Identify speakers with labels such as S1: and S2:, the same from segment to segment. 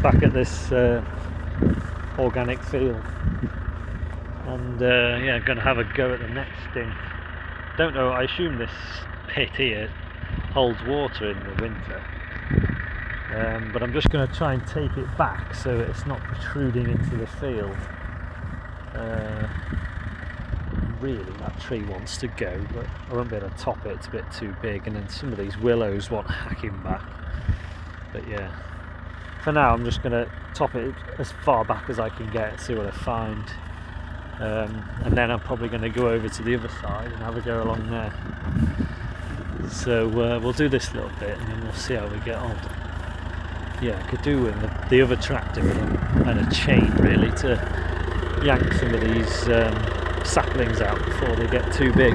S1: back at this organic field, and yeah, I'm going to have a go at the next stint. Don't know, I assume this pit here holds water in the winter, but I'm just going to try and take it back so it's not protruding into the field. Really, that tree wants to go, but I won't be able to top it, it's a bit too big, and then some of these willows want hacking back. But yeah, for now I'm just going to top it as far back as I can get, see what I find, and then I'm probably going to go over to the other side and have a go along there. So we'll do this little bit and then we'll see how we get on. Yeah, I could do with the other tractor and a chain really to yank some of these saplings out before they get too big.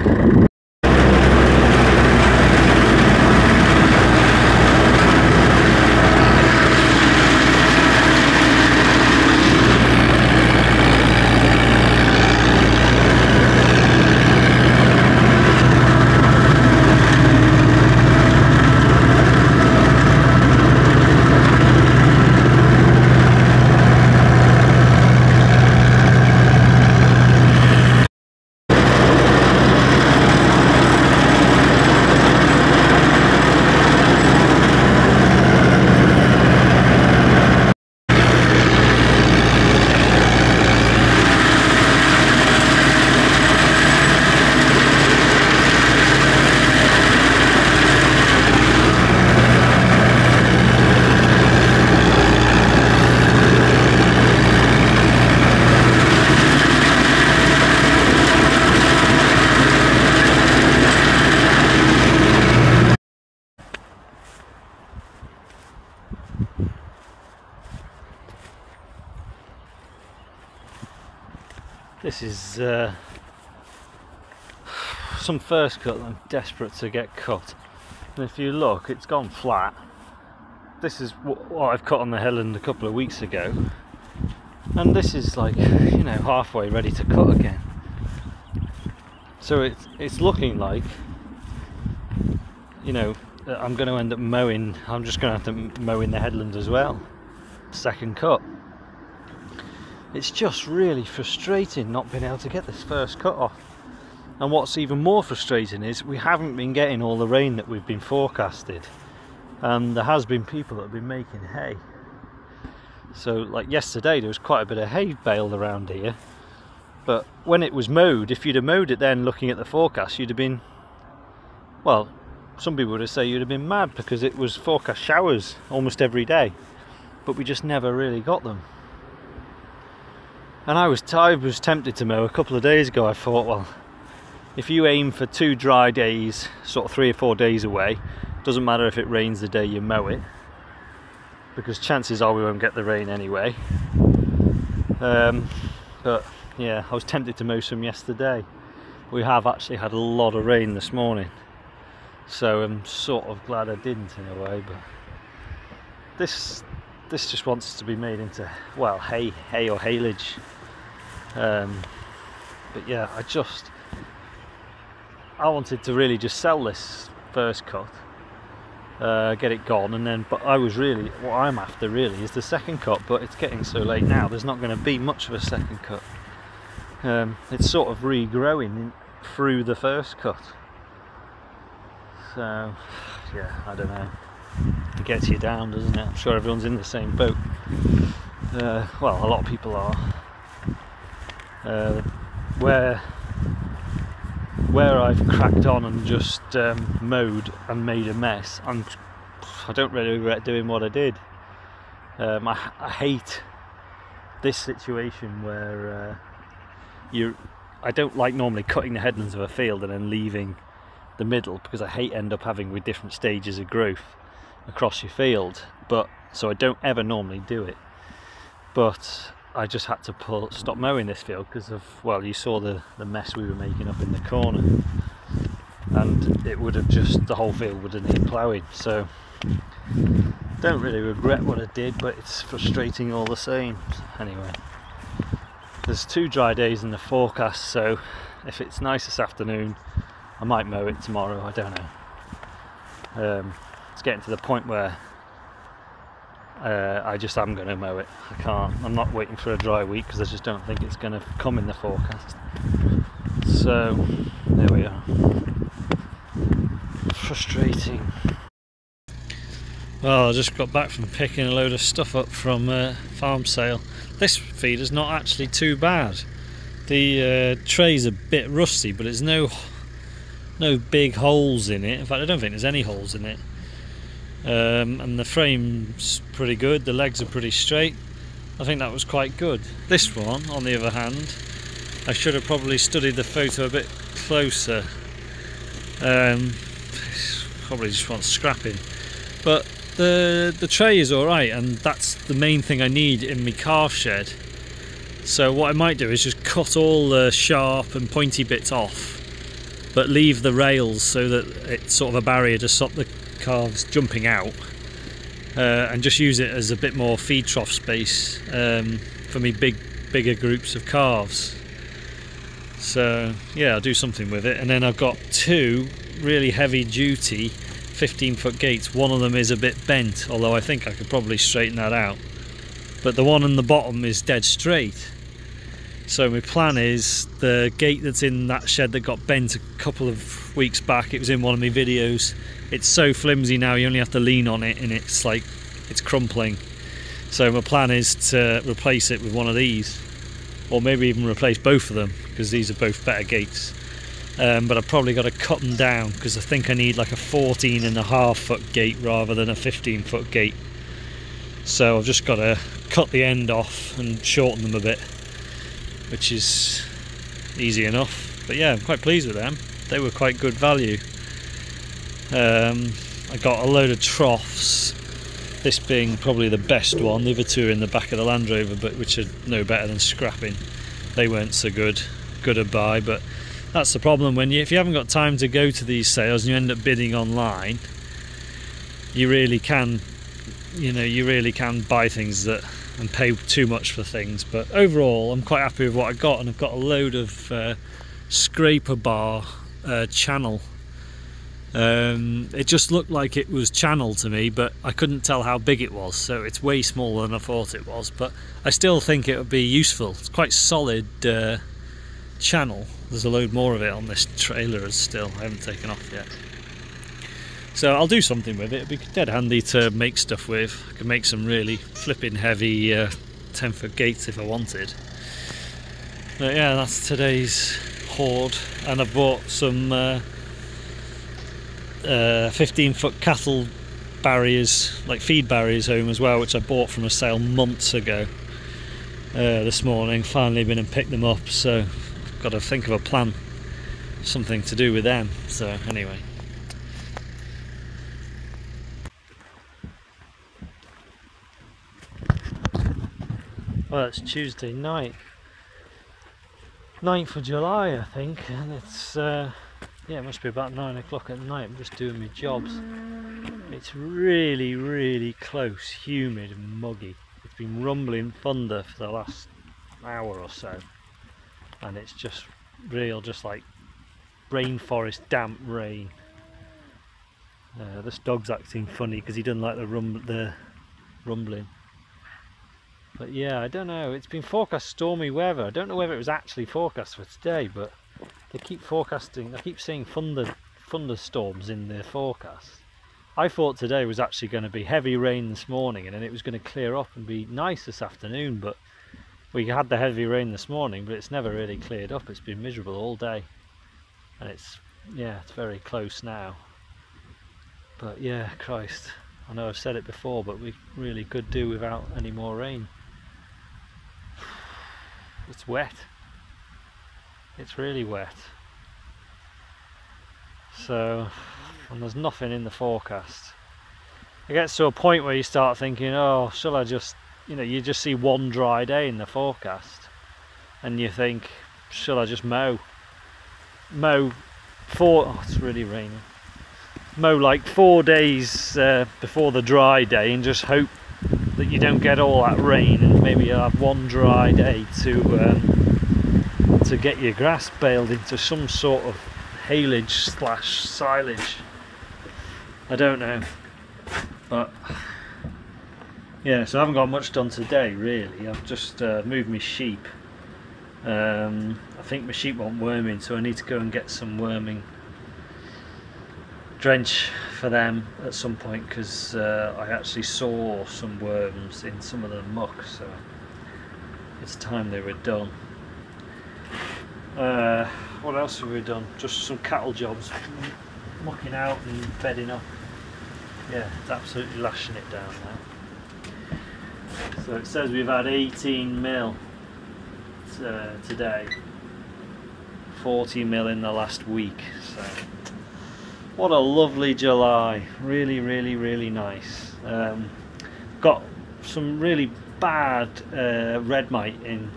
S1: This is some first cut that I'm desperate to get cut, and if you look, it's gone flat. This is what I've cut on the Helland a couple of weeks ago, and this is like, you know, halfway ready to cut again. So it's looking like, you know, I'm going to end up mowing. I'm just going to have to mow in the headland as well. Second cut. It's just really frustrating not being able to get this first cut off. And what's even more frustrating is we haven't been getting all the rain that we've been forecasted. And there has been people that have been making hay. So like yesterday there was quite a bit of hay baled around here. But when it was mowed, if you'd have mowed it then looking at the forecast, you'd have been, well, some people would say you'd have been mad because it was forecast showers almost every day. But we just never really got them. And I was tempted to mow a couple of days ago. I thought, well, if you aim for 2 dry days, sort of 3 or 4 days away, doesn't matter if it rains the day you mow it, because chances are we won't get the rain anyway. But yeah, I was tempted to mow some yesterday. We have actually had a lot of rain this morning, so I'm sort of glad I didn't in a way. But this just wants to be made into, well, hay or haylage. But yeah, I wanted to really just sell this first cut, get it gone, and then, but what I'm after really is the second cut, but it's getting so late now, there's not going to be much of a second cut. It's sort of regrowing through the first cut. So yeah, I don't know, it gets you down, doesn't it? I'm sure everyone's in the same boat. Well, a lot of people are. Where I've cracked on and just mowed and made a mess, I don't really regret doing what I did. I hate this situation where I don't like normally cutting the headlands of a field and then leaving the middle, because I hate end up having with different stages of growth across your field, but so I don't ever normally do it. But I just had to stop mowing this field because of, well, you saw the mess we were making up in the corner, and it would have just, the whole field would have needed ploughing. So don't really regret what I did, but it's frustrating all the same. Anyway, there's 2 dry days in the forecast, so if it's nice this afternoon I might mow it tomorrow, I don't know. It's getting to the point where I just am going to mow it. I can't. I'm not waiting for a dry week because I just don't think it's going to come in the forecast. So there we are. Frustrating. Well, I just got back from picking a load of stuff up from farm sale. This feeder's not actually too bad. The tray's a bit rusty, but there's no big holes in it. In fact, I don't think there's any holes in it. And the frame's pretty good. The legs are pretty straight. I think that was quite good. This one, on the other hand, I should have probably studied the photo a bit closer. Probably just wants scrapping, but the tray is alright, and that's the main thing I need in my calf shed. So what I might do is just cut all the sharp and pointy bits off, but leave the rails so that it's sort of a barrier to stop the calves jumping out, and just use it as a bit more feed trough space for me bigger groups of calves. So yeah, I'll do something with it. And then I've got two really heavy duty 15-foot gates. One of them is a bit bent, although I think I could probably straighten that out, but the one on the bottom is dead straight. So my plan is the gate that's in that shed that got bent a couple of weeks back, it was in one of my videos, it's so flimsy now you only have to lean on it and it's like it's crumpling. So my plan is to replace it with one of these, or maybe even replace both of them, because these are both better gates. But I've probably got to cut them down because I think I need like a 14.5-foot gate rather than a 15-foot gate. So I've just got to cut the end off and shorten them a bit, which is easy enough. But yeah, I'm quite pleased with them. They were quite good value. I got a load of troughs, this being probably the best one. The other two are in the back of the Land Rover, but which are no better than scrapping. They weren't so good a buy, but that's the problem when if you haven't got time to go to these sales and you end up bidding online, you really can, you really can buy things and pay too much for things. But overall, I'm quite happy with what I got, and I've got a load of scraper bar channel. It just looked like it was channel to me, but I couldn't tell how big it was, so it's way smaller than I thought it was, but I still think it would be useful. It's quite solid channel. There's a load more of it on this trailer still. I haven't taken off yet. So I'll do something with it. It'd be dead handy to make stuff with. I could make some really flipping heavy 10-foot gates if I wanted. But yeah, that's today's hoard. And I bought some 15-foot cattle barriers, like feed barriers, home as well, which I bought from a sale months ago. This morning, finally been and picked them up, so I've got to think of a plan, something to do with them. So anyway. Well, it's Tuesday night, 9th of July I think, and it's yeah, it must be about 9 o'clock at night. I'm just doing my jobs. It's really close, humid and muggy. It's been rumbling thunder for the last hour or so, and it's just real, just like rainforest damp rain. This dog's acting funny because he doesn't like the rumbling. But yeah, I don't know, it's been forecast stormy weather. I don't know whether it was actually forecast for today, but they keep forecasting, I keep seeing thunderstorms in their forecast. I thought today was actually going to be heavy rain this morning, and then it was going to clear up and be nice this afternoon, but we had the heavy rain this morning, but it's never really cleared up. It's been miserable all day, and it's very close now. But yeah, Christ, I know I've said it before, but we really could do without any more rain. It's wet. It's really wet. So, and there's nothing in the forecast. It gets to a point where you start thinking, oh, shall I just, you just see one dry day in the forecast, and you think, shall I just mow oh, it's really raining. Mow like 4 days before the dry day, and just hope that you don't get all that rain, and maybe you'll have one dry day to get your grass baled into some sort of haylage / silage. I don't know, but Yeah, so I haven't got much done today really. I've just moved my sheep. I think my sheep want worming, so I need to go and get some worming drench for them at some point, because I actually saw some worms in some of the muck, so it's time they were done. What else have we done? Just some cattle jobs, mucking out and bedding up. Yeah, it's absolutely lashing it down now. So it says we've had 18 mil today, 40 mil in the last week. So what a lovely July, really really nice. Got some really bad red mite in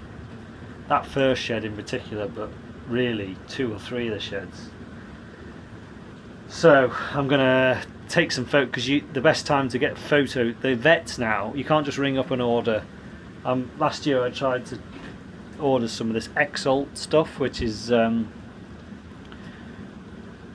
S1: that first shed in particular, but really 2 or 3 of the sheds. So I'm gonna take some photos, because the best time to get photo, the vets now, you can't just ring up and order. Last year I tried to order some of this Exalt stuff, which is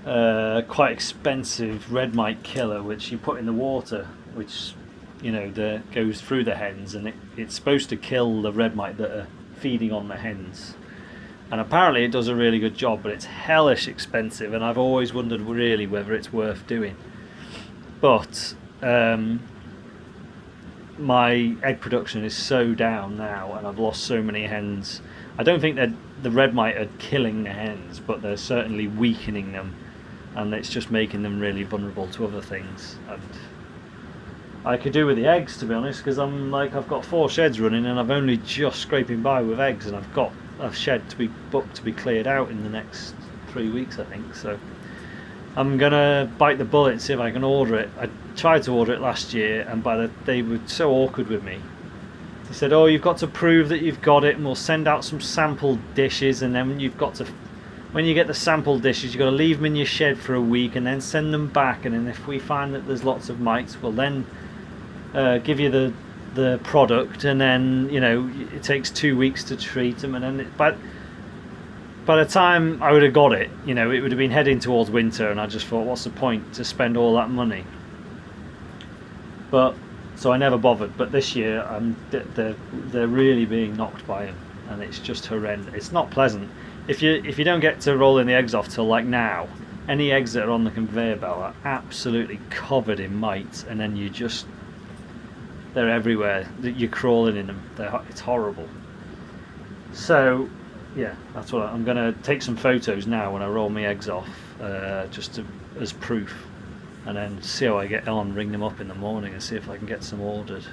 S1: quite expensive red mite killer, which you put in the water, which, you know, goes through the hens, and it's supposed to kill the red mite that are feeding on the hens. And apparently it does a really good job, but it's hellish expensive, and I've always wondered really whether it's worth doing. But my egg production is so down now, and I've lost so many hens. I don't think that the red mite are killing the hens, but they're certainly weakening them, and it's just making them really vulnerable to other things. And I could do with the eggs, to be honest, because I've got 4 sheds running, and I've only just scraping by with eggs, and I've got a shed to be booked to be cleared out in the next 3 weeks, I think. So I'm gonna bite the bullet and see if I can order it. I tried to order it last year, and they were so awkward with me. They said, "Oh, you've got to prove that you've got it, and we'll send out some sample dishes, and then you've got to, when you get the sample dishes, you've got to leave them in your shed for a week and then send them back, and then if we find that there's lots of mites, we'll then give you the product, and then, you know, it takes 2 weeks to treat them, and then by the time I would have got it, you know, it would have been heading towards winter, and I just thought, what's the point to spend all that money? But so I never bothered. But this year they're really being knocked by him, and it's just horrendous. It's not pleasant. If you don't get to rolling the eggs off till like now, any eggs that are on the conveyor belt are absolutely covered in mites, and then they're everywhere. You're crawling in them. It's horrible. So yeah, that's what I'm going to take some photos now when I roll my eggs off, just as proof, and then see how I get on, ring them up in the morning and see if I can get some ordered.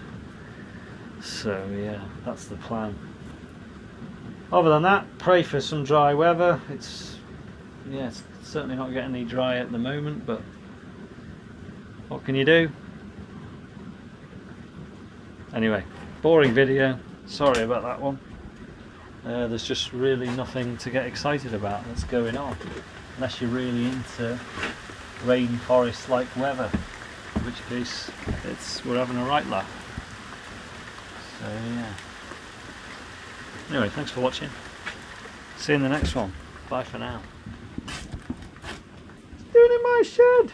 S1: So yeah, that's the plan. Other than that, pray for some dry weather. It's certainly not getting any dry at the moment, but what can you do? Anyway, boring video, sorry about that one. There's just really nothing to get excited about that's going on, unless you're really into rainforest like weather, in which case we're having a right laugh. So yeah. Anyway, thanks for watching. See you in the next one. Bye for now. Doing in my shed.